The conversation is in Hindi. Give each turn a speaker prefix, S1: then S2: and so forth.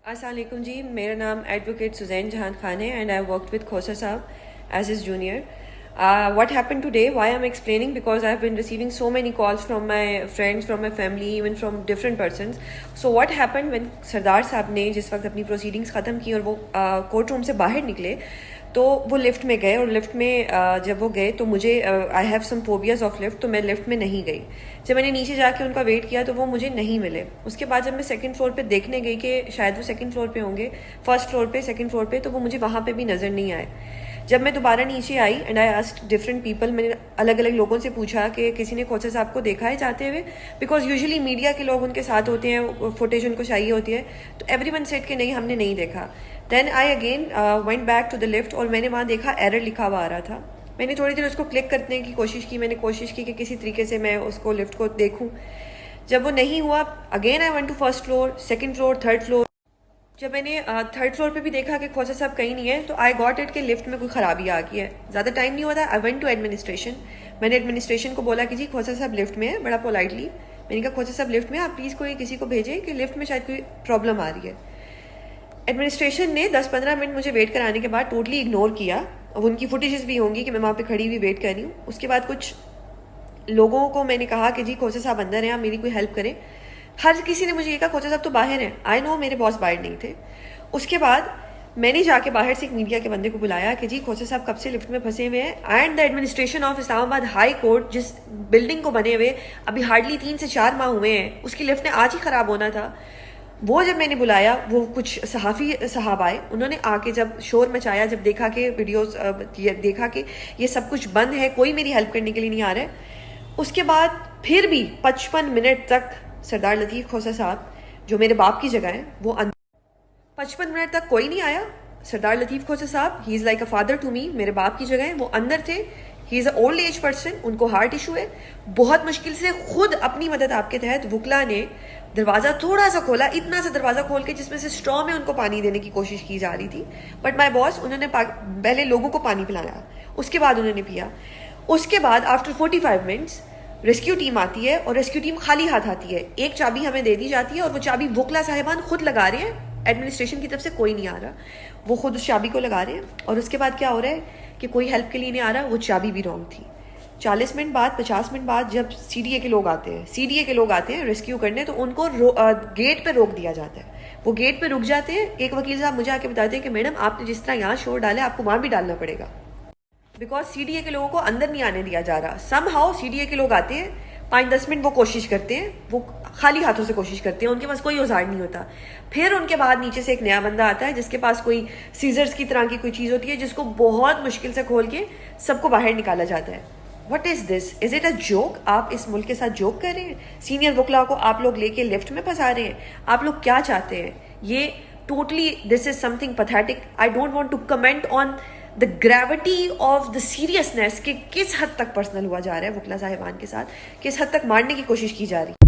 S1: अस्सलाम वालेकुम जी, मेरा नाम एडवोकेट सुजैन जहान खान है एंड आई वर्कड विद खोसा साहब as his junior. What happened today? Why I'm explaining? Because I've been receiving so many calls from my friends, from my family, even from different persons. So what happened when सरदार साहब ने जिस वक्त अपनी प्रोसीडिंग्स ख़त्म की और वो कोर्ट रूम से बाहर निकले तो वो लिफ्ट में गए और लिफ्ट में जब वो गए तो मुझे I have some phobias of lift, तो मैं लिफ्ट में नहीं गई। जब मैंने नीचे जाके उनका वेट किया तो वो मुझे नहीं मिले। उसके बाद जब मैं सेकंड फ्लोर पे देखने गई कि शायद वो सेकंड फ्लोर पे होंगे, फर्स्ट फ्लोर पे, सेकंड फ्लोर पे, तो वो मुझे वहाँ पे भी नज़र नहीं आए। जब मैं दोबारा नीचे आई and I asked different people, मैंने अलग अलग लोगों से पूछा कि किसी ने खोसा साहब को देखा है जाते हुए, बिकॉज यूजुअली मीडिया के लोग उनके साथ होते हैं, फुटेज उनको चाहिए होती है, तो एवरीवन सेड कि नहीं हमने नहीं देखा। Then I again went back to the lift और मैंने वहाँ देखा एरर लिखा हुआ आ रहा था। मैंने थोड़ी देर उसको क्लिक करने की कोशिश की, मैंने कोशिश की कि किसी तरीके से मैं उसको लिफ्ट को देखूँ। जब वो नहीं हुआ, again I went to first floor, second floor, third floor. जब मैंने थर्ड फ्लोर पे भी देखा कि खोसा साहब कहीं नहीं है, तो आई गॉट इट कि लिफ्ट में कोई खराबी आ गई है। ज़्यादा टाइम नहीं हुआ था, आई वेंट टू एडमिनिस्ट्रेशन। मैंने एडमिनिस्ट्रेशन को बोला कि जी खोसा साहब लिफ्ट में है, बड़ा पोलाइटली मैंने कहा खोसा साहब लिफ्ट में, आप प्लीज़ कोई किसी को भेजें कि लिफ्ट में शायद कोई प्रॉब्लम आ रही है। एडमिनिस्ट्रेशन ने 10-15 मिनट मुझे वेट कराने के बाद टोटली इग्नोर किया। अब उनकी फुटेजेस भी होंगी कि मैं वहाँ पे खड़ी हुई वेट कर रही हूँ। उसके बाद कुछ लोगों को मैंने कहा कि जी खोसा साहब अंदर हैं, आप मेरी कोई हेल्प करें। हर किसी ने मुझे ये कहा खोसा साहब तो बाहर हैं। आई नो मेरे बॉस बाहर नहीं थे। उसके बाद मैंने जाके बाहर से एक मीडिया के बंदे को बुलाया कि जी खोसा साहब कब से लिफ्ट में फंसे हुए हैं, and the administration of Islamabad high court जिस बिल्डिंग को बने हुए अभी हार्डली 3 से 4 माह हुए हैं, उसकी लिफ्ट ने आज ही खराब होना था। वो जब मैंने बुलाया, वो कुछ सहाफ़ी साहब आए, उन्होंने आके जब शोर मचाया, जब देखा कि वीडियोस देखा कि ये सब कुछ बंद है, कोई मेरी हेल्प करने के लिए नहीं आ रहा है। उसके बाद फिर भी 55 मिनट तक सरदार लतीफ़ खोसा साहब जो मेरे बाप की जगह है वो 55 मिनट तक कोई नहीं आया। सरदार लतीफ़ खोसा साहब, he is like a father to me, मेरे बाप की जगह है, वो अंदर थे। He is a old age person, उनको हार्ट इशू है। बहुत मुश्किल से खुद अपनी मदद आपके तहत वकला ने दरवाज़ा थोड़ा सा खोला, इतना सा दरवाज़ा खोल के जिसमें से स्ट्रॉ में उनको पानी देने की कोशिश की जा रही थी, बट माई बॉस उन्होंने पहले लोगों को पानी पिलाया, उसके बाद उन्होंने पिया। उसके बाद आफ्टर 45 मिनट्स रेस्क्यू टीम आती है और रेस्क्यू टीम खाली हाथ आती है। एक चाबी हमें दे दी जाती है और वो चाबी वकला साहिबान खुद लगा रहे हैं, एडमिनिस्ट्रेशन की तरफ से कोई नहीं आ रहा, वो खुद उस चाबी को लगा रहे हैं। और उसके बाद क्या हो रहा है कि कोई हेल्प के लिए नहीं आ रहा, वो चाबी भी रॉन्ग थी। 40 मिनट बाद, 50 मिनट बाद जब सीडीए के लोग आते हैं, रेस्क्यू करने, तो उनको गेट पे रोक दिया जाता है। वो गेट पे रुक जाते हैं। एक वकील साहब मुझे आके बताते हैं कि मैडम आपने जिस तरह यहाँ शोर डाला आपको वहाँ भी डालना पड़ेगा, बिकॉज सीडीए के लोगों को अंदर नहीं आने दिया जा रहा। सम हाउ सीडीए के लोग आते हैं, 5-10 मिनट वो कोशिश करते हैं, वो खाली हाथों से कोशिश करते हैं, उनके पास कोई औजार नहीं होता। फिर उनके बाद नीचे से एक नया बंदा आता है जिसके पास कोई सीजर्स की तरह की कोई चीज़ होती है, जिसको बहुत मुश्किल से खोल के सबको बाहर निकाला जाता है। What is this? Is it a joke? आप इस मुल्क के साथ जोक कर रहे हैं? सीनियर वकला को आप लोग लेके लिफ्ट में फंसा रहे हैं। आप लोग क्या चाहते हैं? ये totally this is something pathetic. I don't want to comment on the gravity of the seriousness कि किस हद तक पर्सनल हुआ जा रहा है वकला साहिबान के साथ, किस हद तक मारने की कोशिश की जा रही है।